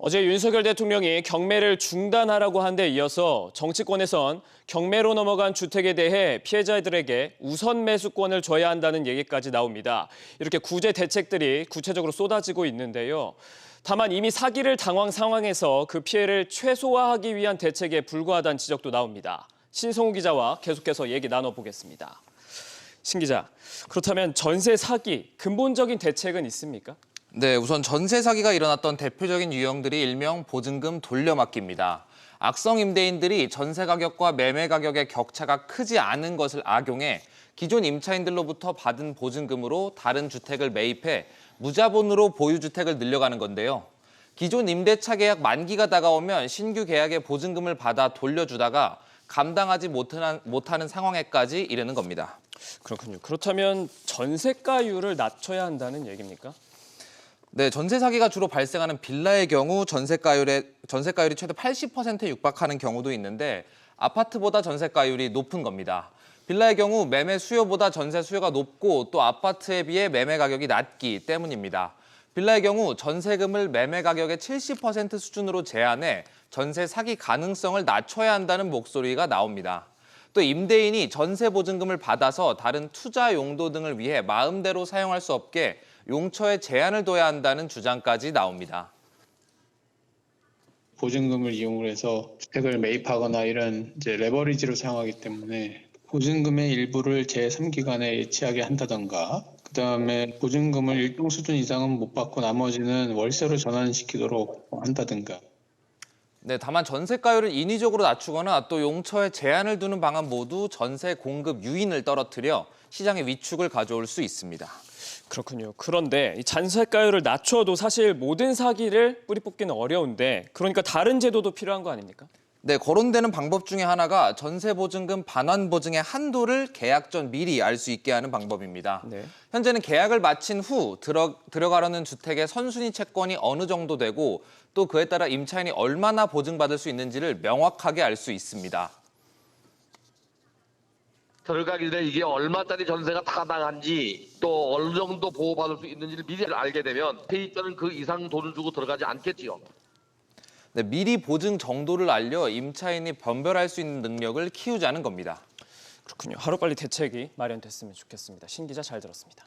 어제 윤석열 대통령이 경매를 중단하라고 한 데 이어서 정치권에선 경매로 넘어간 주택에 대해 피해자들에게 우선 매수권을 줘야 한다는 얘기까지 나옵니다. 이렇게 구제 대책들이 구체적으로 쏟아지고 있는데요. 다만 이미 사기를 당한 상황에서 그 피해를 최소화하기 위한 대책에 불과하다는 지적도 나옵니다. 신성우 기자와 계속해서 얘기 나눠보겠습니다. 신 기자, 그렇다면 전세 사기 근본적인 대책은 있습니까? 네, 우선 전세 사기가 일어났던 대표적인 유형들이 일명 보증금 돌려막기입니다. 악성 임대인들이 전세 가격과 매매 가격의 격차가 크지 않은 것을 악용해 기존 임차인들로부터 받은 보증금으로 다른 주택을 매입해 무자본으로 보유주택을 늘려가는 건데요. 기존 임대차 계약 만기가 다가오면 신규 계약의 보증금을 받아 돌려주다가 감당하지 못하는 상황에까지 이르는 겁니다. 그렇군요. 그렇다면 전세가율을 낮춰야 한다는 얘기입니까? 네, 전세 사기가 주로 발생하는 빌라의 경우 전세가율이 최대 80%에 육박하는 경우도 있는데 아파트보다 전세가율이 높은 겁니다. 빌라의 경우 매매 수요보다 전세 수요가 높고 또 아파트에 비해 매매 가격이 낮기 때문입니다. 빌라의 경우 전세금을 매매 가격의 70% 수준으로 제한해 전세 사기 가능성을 낮춰야 한다는 목소리가 나옵니다. 또 임대인이 전세 보증금을 받아서 다른 투자 용도 등을 위해 마음대로 사용할 수 없게 용처에 제한을 둬야 한다는 주장까지 나옵니다. 보증금을 이용을 해서 주택을 매입하거나 이런 레버리지로 사용하기 때문에 보증금의 일부를 제3기관에 예치하게 한다던가 그다음에 보증금을 일정 수준 이상은 못 받고 나머지는 월세로 전환시키도록 한다든가. 네, 다만 전세가율을 인위적으로 낮추거나 또 용처에 제한을 두는 방안 모두 전세 공급 유인을 떨어뜨려 시장의 위축을 가져올 수 있습니다. 그렇군요. 그런데 이 전세가율을 낮춰도 사실 모든 사기를 뿌리 뽑기는 어려운데 그러니까 다른 제도도 필요한 거 아닙니까? 네, 거론되는 방법 중에 하나가 전세보증금 반환보증의 한도를 계약 전 미리 알 수 있게 하는 방법입니다. 네. 현재는 계약을 마친 후 들어가려는 주택의 선순위 채권이 어느 정도 되고 또 그에 따라 임차인이 얼마나 보증받을 수 있는지를 명확하게 알 수 있습니다. 들어가기 전에 이게 얼마짜리 전세가 타당한지 또 어느 정도 보호받을 수 있는지를 미리 알게 되면 세입자는 그 이상 돈을 주고 들어가지 않겠지요. 네, 미리 보증 정도를 알려 임차인이 변별할 수 있는 능력을 키우자는 겁니다. 그렇군요. 하루빨리 대책이 마련됐으면 좋겠습니다. 신 기자 잘 들었습니다.